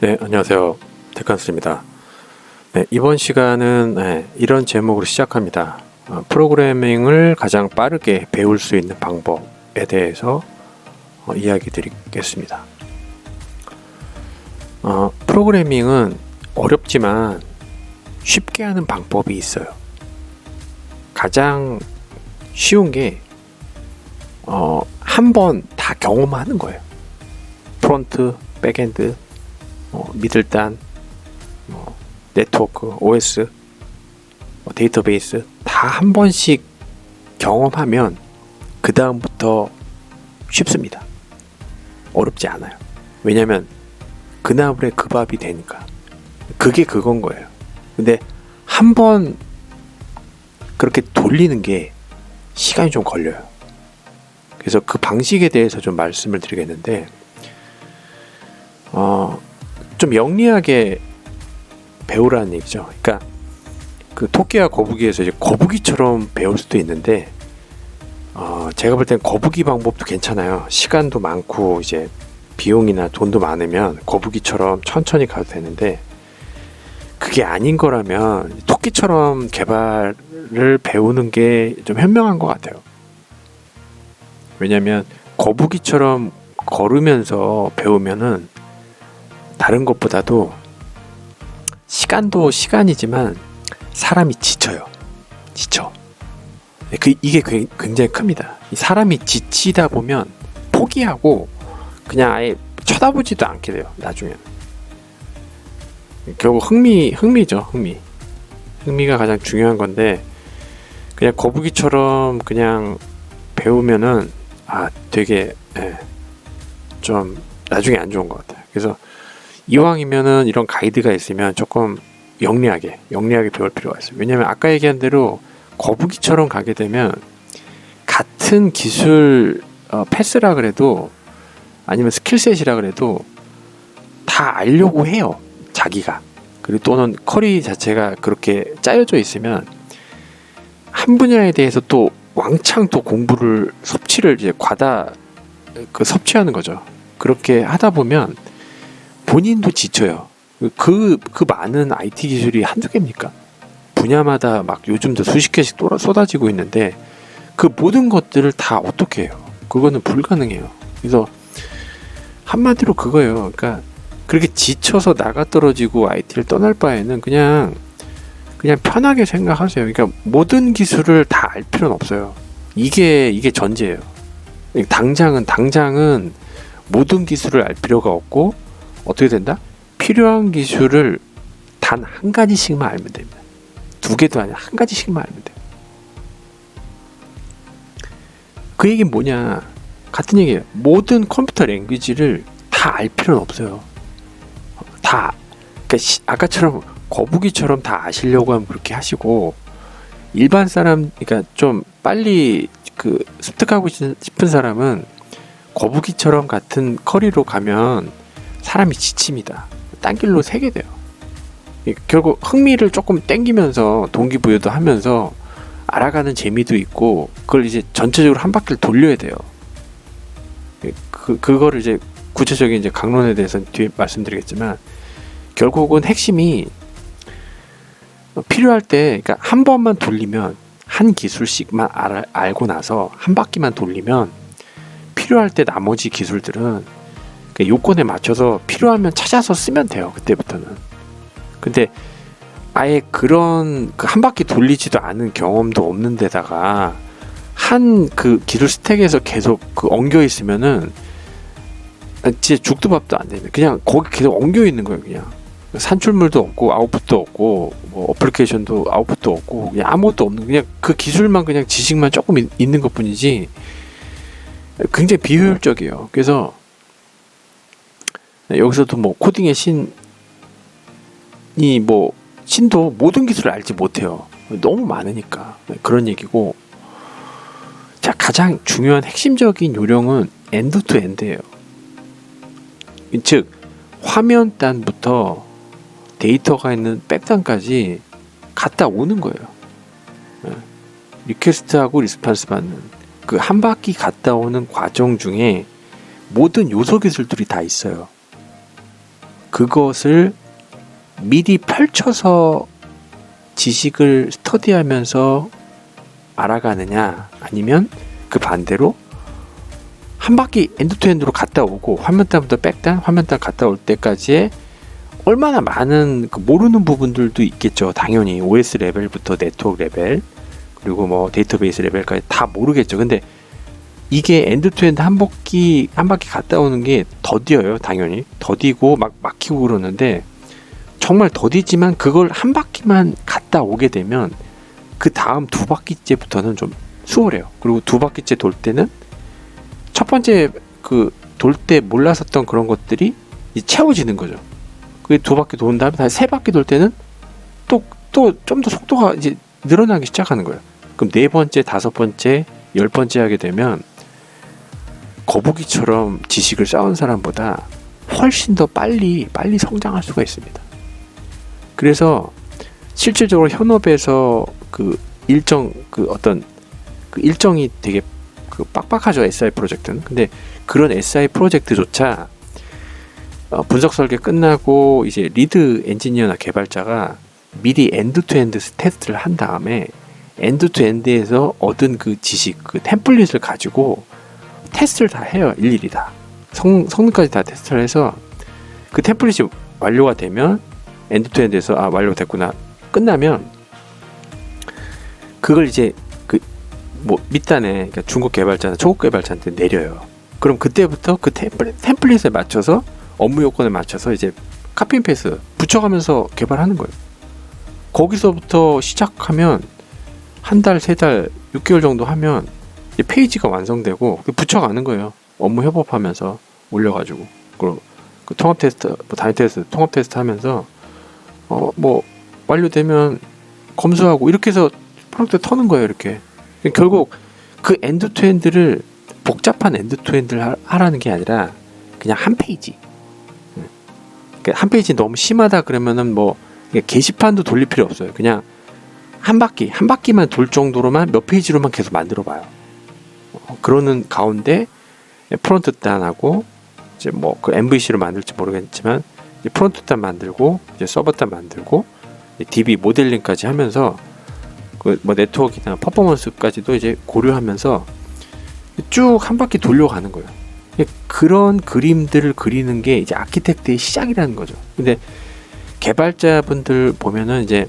네, 안녕하세요. 테크한스입니다. 네, 이번 시간은 이런 제목으로 시작합니다. 프로그래밍을 가장 빠르게 배울 수 있는 방법에 대해서 이야기 드리겠습니다. 프로그래밍은 어렵지만 쉽게 하는 방법이 있어요. 가장 쉬운 게 한 번 다 경험하는 거예요. 프론트, 백엔드, 미들단, 네트워크, OS, 데이터베이스 다 한 번씩 경험하면 그 다음부터 쉽습니다. 어렵지 않아요. 왜냐면 그나물에 그 밥이 되니까. 그게 그건 거예요. 근데 한 번 그렇게 돌리는 게 시간이 좀 걸려요. 그래서 그 방식에 대해서 좀 말씀을 드리겠는데 좀 영리하게 배우라는 얘기죠. 그러니까 그 토끼와 거북이에서 이제 거북이처럼 배울 수도 있는데 제가 볼 땐 거북이 방법도 괜찮아요. 시간도 많고 이제 비용이나 돈도 많으면 거북이처럼 천천히 가도 되는데 그게 아닌 거라면 토끼처럼 개발을 배우는 게 좀 현명한 것 같아요. 왜냐면 거북이처럼 걸으면서 배우면은 다른 것보다도 시간도 시간이지만 사람이 지쳐요. 지쳐. 이게 굉장히 큽니다. 사람이 지치다 보면 포기하고 그냥 아예 쳐다보지도 않게 돼요. 나중에는. 결국 흥미죠. 흥미가 가장 중요한 건데 그냥 거북이처럼 그냥 배우면은 되게 좀 나중에 안 좋은 것 같아요. 그래서 이왕이면은 이런 가이드가 있으면 조금 영리하게 배울 필요가 있어요. 왜냐면 아까 얘기한 대로 거북이처럼 가게 되면 같은 기술 패스라 그래도 아니면 스킬셋이라 그래도 다 알려고 해요. 자기가. 그리고 또는 커리 자체가 그렇게 짜여져 있으면 한 분야에 대해서 또 왕창 또 공부를 섭취를 이제 섭취하는 거죠. 그렇게 하다 보면 본인도 지쳐요. 그 많은 IT 기술이 한두 개입니까? 분야마다 막 요즘도 수십 개씩 쏟아지고 있는데 그 모든 것들을 다 어떻게 해요? 그거는 불가능해요. 그래서 한마디로 그거예요. 그러니까 그렇게 지쳐서 나가 떨어지고 IT를 떠날 바에는 그냥 편하게 생각하세요. 그러니까 모든 기술을 다 알 필요는 없어요. 이게 전제예요. 당장은 모든 기술을 알 필요가 없고 어떻게 된다? 필요한 기술을 단 한 가지씩만 알면 됩니다. 두 개도 아니라 한 가지씩만 알면 돼요. 그 얘기는 뭐냐? 같은 얘기예요. 모든 컴퓨터 랭귀지를 다 알 필요는 없어요. 그러니까 아까처럼 거북이처럼 다 아시려고 하면 그렇게 하시고 일반 사람, 그러니까 좀 빨리 습득하고 싶은 사람은 거북이처럼 같은 커리로 가면 사람이 지칩니다. 딴 길로 새게 돼요. 결국 흥미를 조금 땡기면서 동기부여도 하면서 알아가는 재미도 있고 그걸 이제 전체적으로 한 바퀴를 돌려야 돼요. 그거를 이제 구체적인 이제 강론에 대해서는 뒤에 말씀드리겠지만 결국은 핵심이 필요할 때, 그러니까 한 번만 돌리면 한 기술씩만 알고 나서 한 바퀴만 돌리면 필요할 때 나머지 기술들은 요건에 맞춰서 필요하면 찾아서 쓰면 돼요. 그때부터는. 근데 아예 그런 한 바퀴 돌리지도 않은 경험도 없는 데다가 한 기술 스택에서 계속 엉겨 있으면은 진짜 죽도 밥도 안 되는, 그냥 거기 계속 엉겨 있는 거예요. 그냥 산출물도 없고 아웃풋도 없고 뭐 어플리케이션도 아웃풋도 없고 그냥 아무것도 없는, 그냥 그 기술만 그냥 지식만 조금 있는 것 뿐이지 굉장히 비효율적이에요. 그래서 여기서도 뭐 코딩의 신도 모든 기술을 알지 못해요. 너무 많으니까. 그런 얘기고, 자, 가장 중요한 핵심적인 요령은 엔드 투 엔드예요. 즉 화면 단부터 데이터가 있는 백단까지 갔다 오는 거예요. 리퀘스트하고 리스판스 받는 그 한 바퀴 갔다 오는 과정 중에 모든 요소 기술들이 다 있어요. 그것을 미리 펼쳐서 지식을 스터디하면서 알아가느냐, 아니면 그 반대로 한 바퀴 엔드투엔드로 갔다 오고 화면단부터 백단, 화면단 갔다 올 때까지의 얼마나 많은 그 모르는 부분들도 있겠죠. 당연히 OS 레벨부터 네트워크 레벨, 그리고 뭐 데이터베이스 레벨까지 다 모르겠죠. 근데 이게 엔드투엔드 한 바퀴 갔다 오는 게 더디어요. 당연히 더디고 막 막히고 그러는데, 정말 더디지만 그걸 한 바퀴만 갔다 오게 되면 그 다음 두 바퀴째부터는 좀 수월해요. 그리고 두 바퀴째 돌 때는 첫 번째 그 돌 때 몰랐었던 그런 것들이 이제 채워지는 거죠. 그 두 바퀴 도는 다음에 다시 세 바퀴 돌 때는 또 좀 더 속도가 이제 늘어나기 시작하는 거예요. 그럼 네 번째, 다섯 번째, 열 번째 하게 되면 거북이처럼 지식을 쌓은 사람보다 훨씬 더 빨리 성장할 수가 있습니다. 그래서 실질적으로 현업에서 그 일정 그 어떤 그 일정이 되게 그 빡빡하죠. SI 프로젝트는. 근데 그런 SI 프로젝트조차 분석 설계 끝나고 이제 리드 엔지니어나 개발자가 미리 엔드-투-엔드 테스트를 한 다음에 엔드-투-엔드에서 얻은 그 지식, 그 템플릿을 가지고 테스트를 다 해요. 일일이 다. 성능까지 다 테스트를 해서 그 템플릿이 완료가 되면 엔드-투-엔드에서 완료됐구나 끝나면 그걸 이제 그 뭐 밑단에, 그러니까 중급 개발자나 초급 개발자한테 내려요. 그럼 그때부터 그 템플릿에 맞춰서 업무 요건에 맞춰서 이제 카피 페이스트 붙여가면서 개발하는 거예요. 거기서부터 시작하면 한 달, 세 달, 6개월 정도 하면 이제 페이지가 완성되고 붙여가는 거예요. 업무 협업하면서 올려가지고, 그리고 그 통합 테스트, 뭐 단위 테스트, 통합 테스트 하면서 뭐 완료되면 검수하고 이렇게 해서 프로젝트 터는 거예요. 이렇게. 결국 그 엔드-투-엔드를 복잡한 엔드-투-엔드를 하라는 게 아니라 그냥 한 페이지. 그러니까 한 페이지 너무 심하다 그러면은 뭐 게시판도 돌릴 필요 없어요. 그냥 한 바퀴만 돌 정도로만 몇 페이지로만 계속 만들어 봐요. 그러는 가운데 프론트 단하고 이제 뭐 그 MVC로 만들지 모르겠지만 이제 프론트 단 만들고 이제 서버 단 만들고 DB 모델링까지 하면서 그 뭐 네트워크나 퍼포먼스까지도 이제 고려하면서 쭉 한 바퀴 돌려가는 거예요. 그런 그림들을 그리는 게 이제 아키텍트의 시작이라는 거죠. 근데 개발자분들 보면은 이제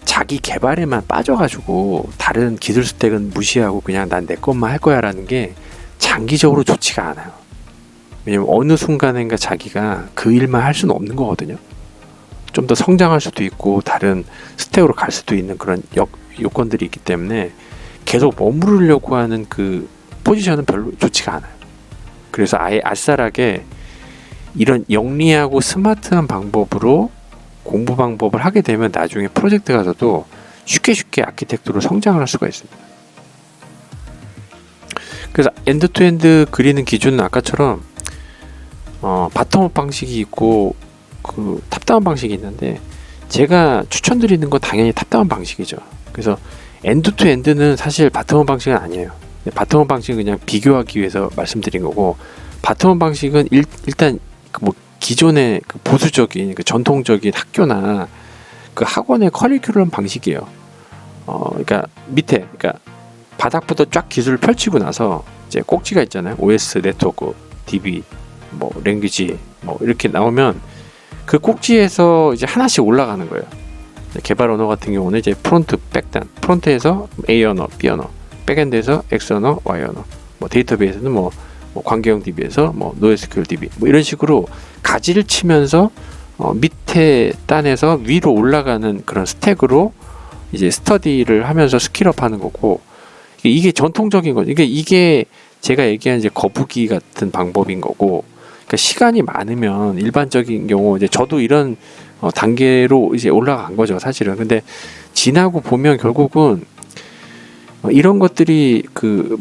자기 개발에만 빠져가지고 다른 기술 스택은 무시하고 그냥 난 내 것만 할 거야 라는 게 장기적으로 좋지가 않아요. 왜냐면 어느 순간인가 자기가 그 일만 할 수는 없는 거거든요. 좀 더 성장할 수도 있고 다른 스택으로 갈 수도 있는 그런 요건들이 있기 때문에 계속 머무르려고 하는 그 포지션은 별로 좋지가 않아요. 그래서 아예 아싸라게 이런 영리하고 스마트한 방법으로 공부 방법을 하게 되면 나중에 프로젝트 가서도 쉽게 아키텍트로 성장을 할 수가 있습니다. 그래서 엔드-투-엔드 그리는 기준은 아까처럼 바텀업 방식이 있고 그 탑다운 방식이 있는데, 제가 추천드리는 건 당연히 탑다운 방식이죠. 그래서 엔드-투-엔드는 사실 바텀업 방식은 아니에요. 바텀업 방식은 그냥 비교하기 위해서 말씀드린 거고, 바텀업 방식은 일단 그 뭐 기존의 그 보수적인 그 전통적인 학교나 그 학원의 커리큘럼 방식이에요. 그러니까 밑에, 그러니까 바닥부터 쫙 기술을 펼치고 나서 이제 꼭지가 있잖아요. OS, 네트워크, DB, 뭐 랭귀지, 뭐 이렇게 나오면 그 꼭지에서 이제 하나씩 올라가는 거예요. 개발 언어 같은 경우는 이제 프론트, 백단, 프론트에서 A 언어, B 언어, 백엔드에서 X 언어, Y 언어, 뭐 데이터베이스는 뭐 관계형 DB에서 뭐 NoSQL DB, 뭐 이런 식으로 가지를 치면서 밑에 단에서 위로 올라가는 그런 스택으로 이제 스터디를 하면서 스킬업 하는 거고, 이게 전통적인 거죠. 이게 제가 얘기한 이제 거북이 같은 방법인 거고, 그러니까 시간이 많으면 일반적인 경우 이제 저도 이런 단계로 이제 올라간 거죠, 사실은. 근데 지나고 보면 결국은 이런 것들이 그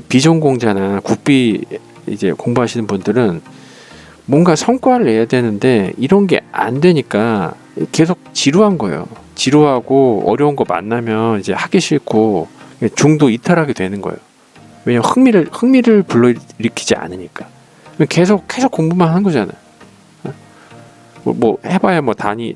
비전공자나 국비 이제 공부하시는 분들은 뭔가 성과를 내야 되는데 이런 게 안 되니까 계속 지루한 거예요. 지루하고 어려운 거 만나면 이제 하기 싫고 중도 이탈하게 되는 거예요. 왜냐면 흥미를 불러일으키지 않으니까. 계속 공부만 하는 거잖아요. 뭐 해봐야 뭐 단위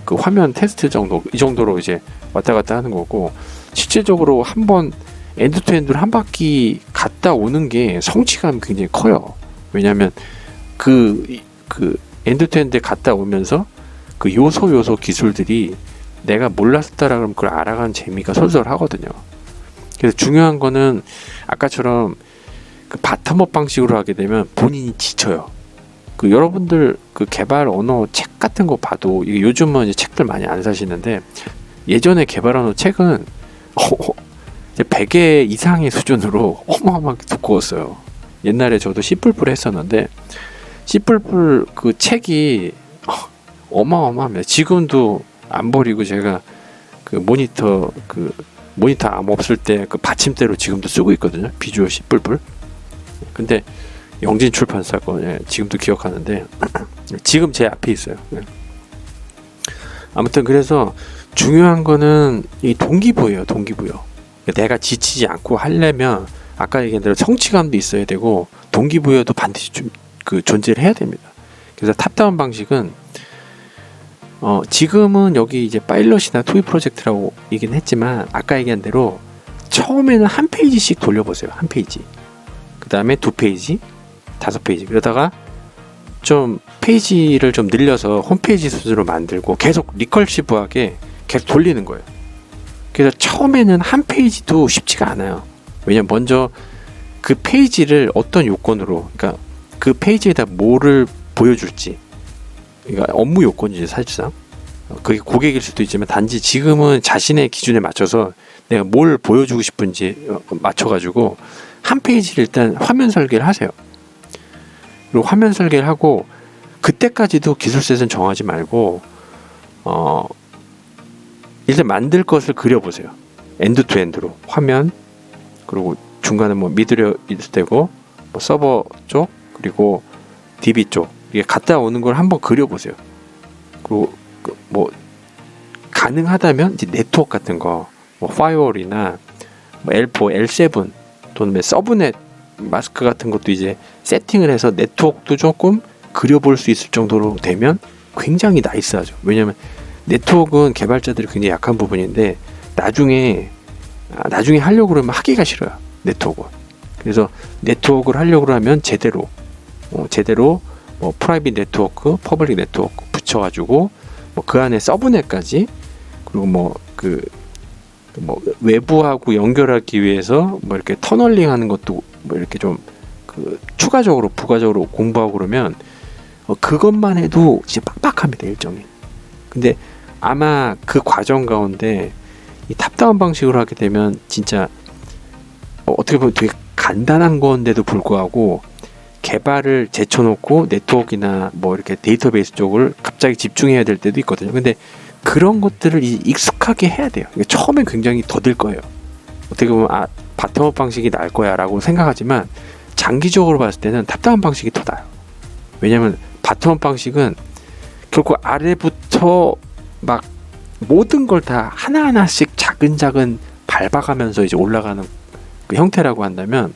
그 화면 테스트 정도 이 정도로 이제 왔다 갔다 하는 거고, 실제적으로 한번 엔드 투 엔드로 한 바퀴 갔다 오는 게 성취감이 굉장히 커요. 왜냐하면 그 엔드 투 엔드 갔다 오면서 그 요소 기술들이 내가 몰랐다라 그러면 그걸 알아가는 재미가 솔솔하거든요. 그래서 중요한 거는 아까처럼 그 바텀업 방식으로 하게 되면 본인이 지쳐요. 그 여러분들 그 개발 언어 책 같은 거 봐도, 이게 요즘은 이제 책들 많이 안 사시는데 예전에 개발 언어 책은 이제 100개 이상의 수준으로 어마어마하게 두꺼웠어요. 옛날에 저도 C++ 했었는데 C++ 그 책이 어마어마합니다. 지금도 안 버리고 제가 그 모니터 암 없을 때 그 받침대로 지금도 쓰고 있거든요. 비주얼 C++. 근데 영진 출판사 거, 지금도 기억하는데 지금 제 앞에 있어요. 아무튼 그래서 중요한 거는 이 동기부여예요. 내가 지치지 않고 하려면 아까 얘기한 대로 성취감도 있어야 되고 동기부여도 반드시 좀 그 존재를 해야 됩니다. 그래서 탑다운 방식은 지금은 여기 이제 파일럿이나 토이 프로젝트라고 얘기는 했지만, 아까 얘기한 대로 처음에는 한 페이지씩 돌려보세요. 한 페이지. 그 다음에 2페이지, 5페이지. 그러다가 좀 페이지를 좀 늘려서 홈페이지 수준으로 만들고 계속 리컬시브하게 계속 돌리는 거예요. 그래서 처음에는 한 페이지도 쉽지가 않아요. 왜냐면 먼저 그 페이지를 어떤 요건으로, 그러니까 그 페이지에다 뭐를 보여줄지, 그러니까 업무 요건이죠, 사실상. 그게 고객일 수도 있지만 단지 지금은 자신의 기준에 맞춰서 내가 뭘 보여주고 싶은지 맞춰가지고 한 페이지를 일단 화면 설계를 하세요. 그리고 화면 설계를 하고 그때까지도 기술셋은 정하지 말고 일단 만들 것을 그려보세요. 엔드 투 엔드로 화면, 그리고 중간에 뭐 미드려 있을 때고 뭐 서버 쪽, 그리고 DB 쪽, 이게 갔다 오는 걸 한번 그려보세요. 그리고 뭐 가능하다면 이제 네트워크 같은 거, 뭐 파이어월이나 뭐 L4, L7 또는 서브넷 마스크 같은 것도 이제 세팅을 해서 네트워크도 조금 그려볼 수 있을 정도로 되면 굉장히 나이스하죠. 왜냐면 네트워크는 개발자들이 굉장히 약한 부분인데 나중에 하려고 그러면 하기가 싫어요. 네트워크. 그래서 네트워크를 하려고 하면 제대로 뭐 프라이빗 네트워크, 퍼블릭 네트워크 붙여가지고 뭐 그 안에 서브넷까지, 그리고 뭐 외부하고 연결하기 위해서 뭐 이렇게 터널링하는 것도 뭐 이렇게 좀 그 추가적으로 부가적으로 공부하고 그러면 그것만 해도 이제 빡빡합니다, 일정이. 근데 아마 그 과정 가운데 이 탑다운 방식으로 하게 되면 진짜 어떻게 보면 되게 간단한 건데도 불구하고 개발을 제쳐놓고 네트워크나 뭐 이렇게 데이터베이스 쪽을 갑자기 집중해야 될 때도 있거든요. 근데 그런 것들을 익숙하게 해야 돼요. 처음엔 굉장히 더딜 거예요. 어떻게 보면 바텀업 방식이 나을 거야 라고 생각하지만 장기적으로 봤을 때는 탑다운 방식이 더 나아요. 왜냐면 바텀업 방식은 결국 아래부터 막 모든 걸 다 하나하나씩 작은 밟아가면서 이제 올라가는 그 형태라고 한다면,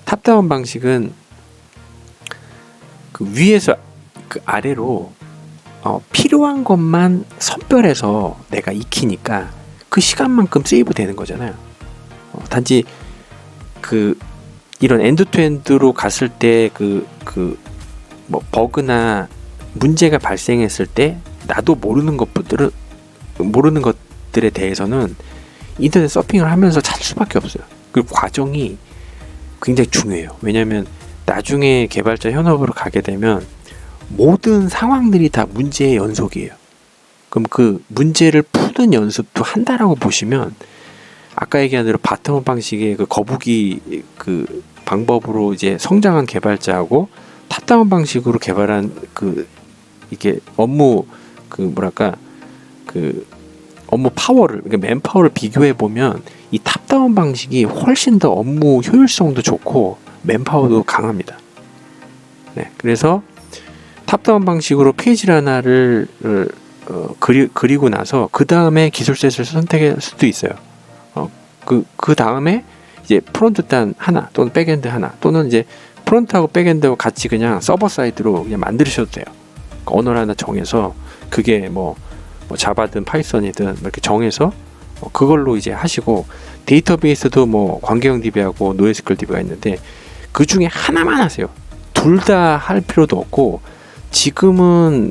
탑다운 방식은 그 위에서 그 아래로 필요한 것만 선별해서 내가 익히니까 그 시간만큼 세이브 되는 거잖아요. 단지 그 이런 엔드 투 엔드로 갔을 때 뭐 버그나 문제가 발생했을 때 나도 모르는 것들에 대해서는 인터넷 서핑을 하면서 찾을 수밖에 없어요. 그 과정이 굉장히 중요해요. 왜냐하면 나중에 개발자 현업으로 가게 되면 모든 상황들이 다 문제의 연속이에요. 그럼 그 문제를 푸는 연습도 한다라고 보시면, 아까 얘기한 대로 바텀업 방식의 그 거북이 그 방법으로 이제 성장한 개발자하고 탑다운 방식으로 개발한 이게 업무 업무 파워를, 그러니까 맨파워를 비교해 보면 이 탑다운 방식이 훨씬 더 업무 효율성도 좋고 맨파워도 강합니다. 네, 그래서 탑다운 방식으로 페이지 하나를 그리고 나서 그 다음에 기술셋을 선택할 수도 있어요. 그 다음에 이제 프론트 단 하나 또는 백엔드 하나, 또는 이제 프론트하고 백엔드하고 같이 그냥 서버 사이드로 그냥 만드셔도 돼요. 언어를 하나 정해서 그게 뭐 자바든 파이썬이든 이렇게 정해서 그걸로 이제 하시고, 데이터베이스도 뭐 관계형 DB하고 NoSQL DB가 있는데 그 중에 하나만 하세요. 둘 다 할 필요도 없고, 지금은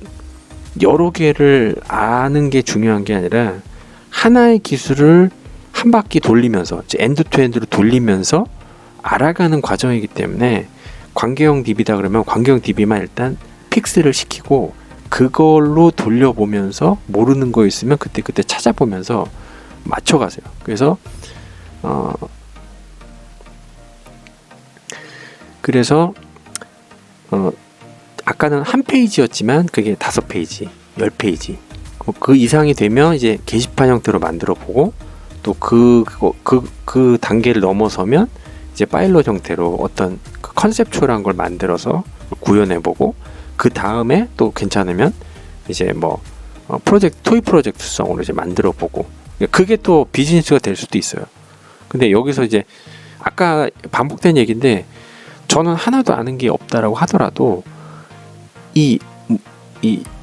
여러 개를 아는 게 중요한 게 아니라 하나의 기술을 한 바퀴 돌리면서, 엔드 투 엔드로 돌리면서 알아가는 과정이기 때문에, 관계형 DB다 그러면 관계형 DB만 일단 픽스를 시키고 그걸로 돌려보면서 모르는 거 있으면 그때 찾아보면서 맞춰가세요. 그래서 아까는 한 페이지였지만 그게 5페이지, 10페이지 그 이상이 되면 이제 게시판 형태로 만들어 보고, 또 그 단계를 넘어서면 이제 파일럿 형태로 어떤 그 컨셉추얼한 걸 만들어서 구현해 보고, 그 다음에 또 괜찮으면 이제 뭐 토이 프로젝트성으로 이제 만들어 보고, 그게 또 비즈니스가 될 수도 있어요. 근데 여기서 이제 아까 반복된 얘기인데, 저는 하나도 아는 게 없다라고 하더라도 이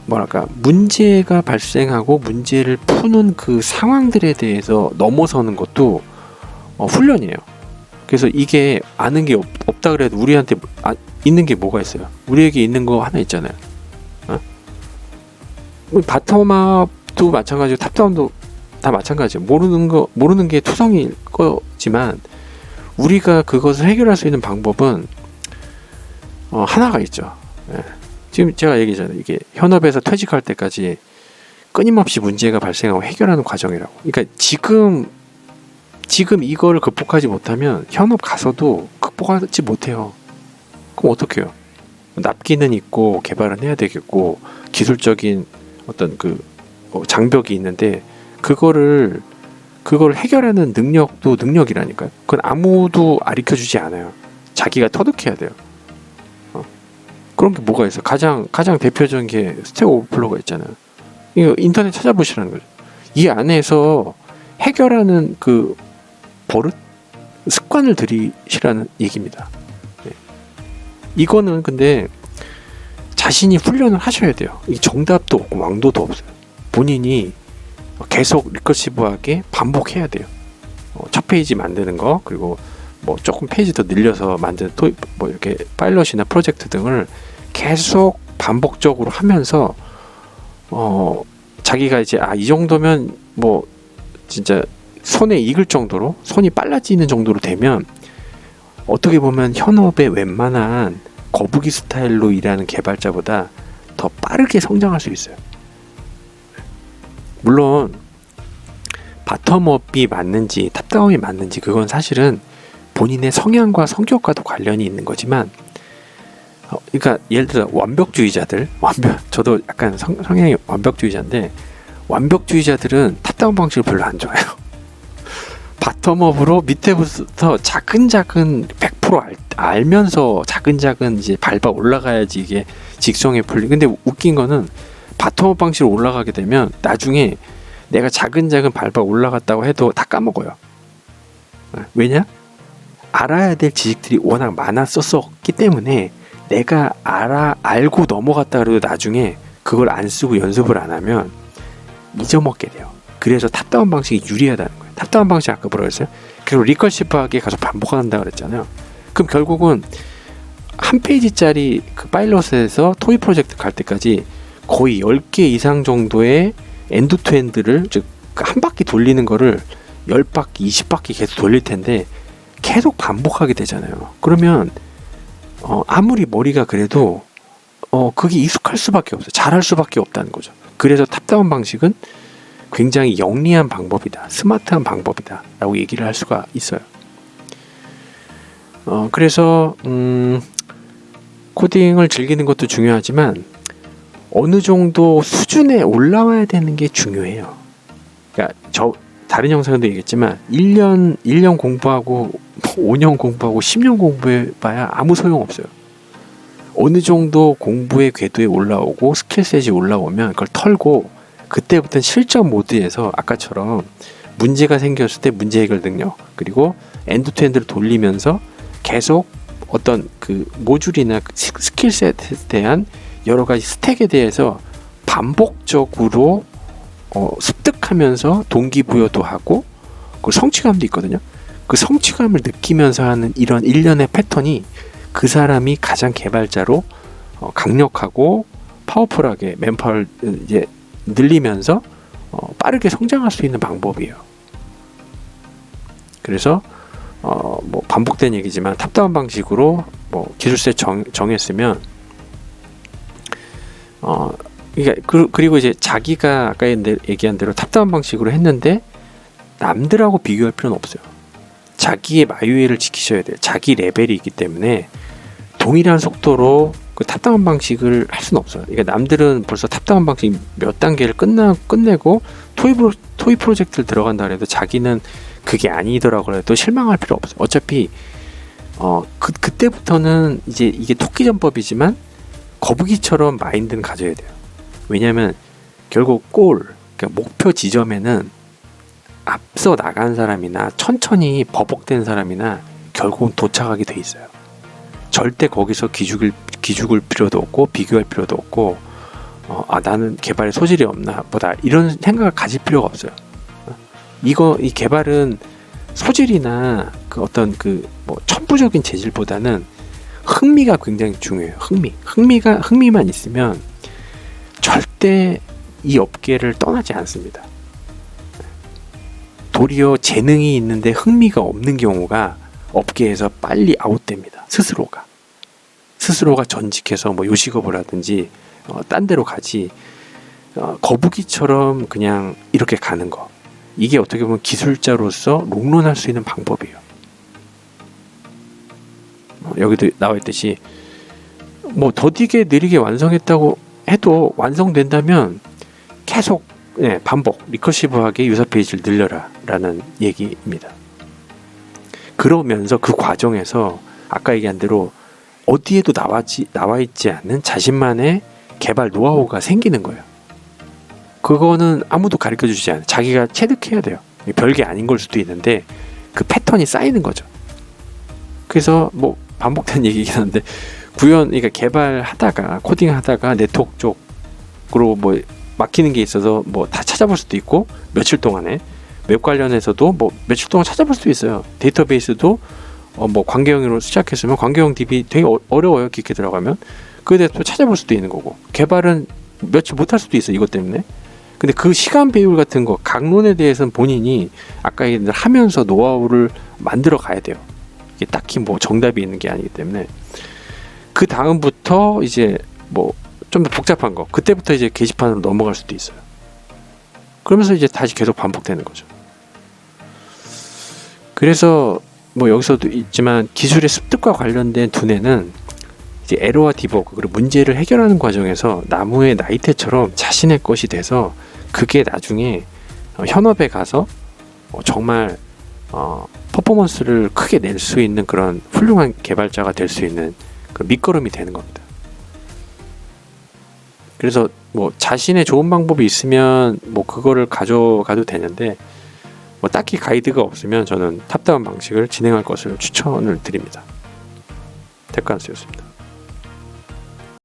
뭐랄까, 문제가 발생하고 문제를 푸는 그 상황들에 대해서 넘어서는 것도 훈련이에요. 그래서 이게 아는 게 없다 그래도 우리한테 있는 게 뭐가 있어요? 우리에게 있는 거 하나 있잖아요. 바텀업도 마찬가지고 탑다운도 다 마찬가지예요. 모르는 게 투성이일 거지만 우리가 그것을 해결할 수 있는 방법은 하나가 있죠. 지금 제가 얘기했잖아요. 이게 현업에서 퇴직할 때까지 끊임없이 문제가 발생하고 해결하는 과정이라고. 그러니까 지금 이거를 극복하지 못하면 현업 가서도 극복하지 못해요. 그럼 어떻게 해요? 납기는 있고 개발은 해야 되겠고 기술적인 어떤 그 장벽이 있는데, 그거를 해결하는 능력도 능력이라니까요. 그건 아무도 가르쳐주지 않아요. 자기가 터득해야 돼요. 그런 게 뭐가 있어? 가장 대표적인 게 스택 오버플로우가 있잖아요. 이거 인터넷 찾아보시라는 거죠. 이 안에서 해결하는 그 버릇, 습관을 들이시라는 얘기입니다. 네. 이거는 근데 자신이 훈련을 하셔야 돼요. 이 정답도 없고 왕도도 없어요. 본인이 계속 리커시브하게 반복해야 돼요. 첫 페이지 만드는 거, 그리고 뭐 조금 페이지 더 늘려서 만드는 뭐 이렇게 파일럿이나 프로젝트 등을 계속 반복적으로 하면서 자기가 이제 이 정도면 뭐 진짜 손에 익을 정도로, 손이 빨라지는 정도로 되면 어떻게 보면 현업의 웬만한 거북이 스타일로 일하는 개발자보다 더 빠르게 성장할 수 있어요. 물론 바텀업이 맞는지 탑다운이 맞는지 그건 사실은 본인의 성향과 성격과도 관련이 있는 거지만, 그러니까 예를 들어 완벽주의자들, 저도 약간 성향이 완벽주의자인데, 완벽주의자들은 탑다운 방식을 별로 안 좋아해요. 바텀업으로 밑에부터 차근차근 100% 알면서 차근차근 이제 밟아 올라가야지 이게 직성에 풀리. 근데 웃긴 거는 바텀업 방식으로 올라가게 되면 나중에 내가 차근차근 밟아 올라갔다고 해도 다 까먹어요. 왜냐? 알아야 될 지식들이 워낙 많았었기 때문에 내가 알고 넘어갔다 그래도 나중에 그걸 안 쓰고 연습을 안 하면 잊어먹게 돼요. 그래서 탑다운 방식이 유리하다는 거예요. 탑다운 방식 아까 뭐라고 했어요? 그리고 리커시브하게 가서 반복한다 그랬잖아요. 그럼 결국은 한 페이지짜리 그 파일럿에서 토이 프로젝트 갈 때까지 거의 10개 이상 정도의 엔드 투 엔드를, 즉 한 바퀴 돌리는 거를 10바퀴, 20바퀴 계속 돌릴 텐데 계속 반복하게 되잖아요. 그러면 아무리 머리가 그래도 그게 익숙할 수밖에 없어요. 잘할 수밖에 없다는 거죠. 그래서 탑다운 방식은 굉장히 영리한 방법이다, 스마트한 방법이다 라고 얘기를 할 수가 있어요. 그래서 코딩을 즐기는 것도 중요하지만 어느 정도 수준에 올라와야 되는 게 중요해요. 그러니까 다른 영상에도 얘기했지만 1년 공부하고 5년 공부하고 10년 공부해봐야 아무 소용없어요. 어느 정도 공부의 궤도에 올라오고 스킬셋이 올라오면 그걸 털고 그때부터는 실전 모드에서 아까처럼 문제가 생겼을 때 문제 해결 능력, 그리고 엔드 투 엔드를 돌리면서 계속 어떤 그 모듈이나 스킬셋에 대한 여러 가지 스택에 대해서 반복적으로 습득하면서 동기부여도 하고 그 성취감도 있거든요. 그 성취감을 느끼면서 하는 이런 일련의 패턴이 그 사람이 가장 개발자로 강력하고 파워풀하게 맨파워를 이제 늘리면서 빠르게 성장할 수 있는 방법이에요. 그래서 뭐 반복된 얘기지만 탑다운 방식으로 뭐 기술세 정했으면 그리고 이제 자기가 아까 얘기한 대로 탑다운 방식으로 했는데 남들하고 비교할 필요는 없어요. 자기의 마유애를 지키셔야 돼요. 자기 레벨이 있기 때문에 동일한 속도로 그 탑다운 방식을 할 수는 없어요. 그러니까 남들은 벌써 탑다운 방식 몇 단계를 끝내고 토이 프로젝트를 들어간다 그래도 자기는 그게 아니더라고 해도 실망할 필요 없어요. 어차피 그때부터는 이제 이게 토끼전법이지만 거북이처럼 마인드는 가져야 돼요. 왜냐하면 결국 그러니까 목표 지점에는 앞서 나간 사람이나 천천히 버벅된 사람이나 결국은 도착하게 돼 있어요. 절대 거기서 기죽을 필요도 없고 비교할 필요도 없고 나는 개발에 소질이 없나 보다 이런 생각을 가질 필요가 없어요. 이 개발은 소질이나 그 어떤 뭐 천부적인 재질보다는 흥미가 굉장히 중요해요. 흥미만 있으면 절대 이 업계를 떠나지 않습니다. 도리어 재능이 있는데 흥미가 없는 경우가 업계에서 빨리 아웃됩니다. 스스로가 전직해서 뭐 요식업을 하든지 딴 데로 가지 거북이처럼 그냥 이렇게 가는 거, 이게 어떻게 보면 기술자로서 롱런할 수 있는 방법이에요. 여기도 나와 있듯이 뭐 더디게 느리게 완성했다고 해도 완성된다면 계속 반복 리커시브하게 유사 페이지를 늘려라 라는 얘기입니다. 그러면서 그 과정에서 아까 얘기한 대로 어디에도 나와 있지 않는 자신만의 개발 노하우가 생기는 거예요. 그거는 아무도 가르쳐 주지 않아요. 자기가 체득해야 돼요. 별게 아닌 걸 수도 있는데 그 패턴이 쌓이는 거죠. 그래서 뭐 반복된 얘기긴 한데 그러니까 개발하다가 코딩하다가 네트워크 쪽으로 뭐 막히는 게 있어서 뭐 다 찾아볼 수도 있고, 며칠 동안에 웹 관련해서도 뭐 며칠 동안 찾아볼 수도 있어요. 데이터베이스도 뭐 관계형으로 시작했으면 관계형 DB 되게 어려워요. 깊게 들어가면 그에 대해서 찾아볼 수도 있는 거고, 개발은 며칠 못할 수도 있어요. 이것 때문에. 근데 그 시간 배율 같은 거, 강론에 대해서는 본인이 아까 얘기한 하면서 노하우를 만들어 가야 돼요. 이게 딱히 뭐 정답이 있는 게 아니기 때문에. 그 다음부터 이제 뭐 좀 더 복잡한 거, 그때부터 이제 게시판으로 넘어갈 수도 있어요. 그러면서 이제 다시 계속 반복되는 거죠. 그래서 뭐 여기서도 있지만 기술의 습득과 관련된 두뇌는 이제 에러와 디버그, 그리고 문제를 해결하는 과정에서 나무의 나이테처럼 자신의 것이 돼서 그게 나중에 현업에 가서 정말 퍼포먼스를 크게 낼 수 있는 그런 훌륭한 개발자가 될 수 있는 그 밑거름이 되는 겁니다. 그래서 뭐 자신의 좋은 방법이 있으면 뭐 그거를 가져가도 되는데, 뭐 딱히 가이드가 없으면 저는 탑다운 방식을 진행할 것을 추천을 드립니다. 테크한스였습니다.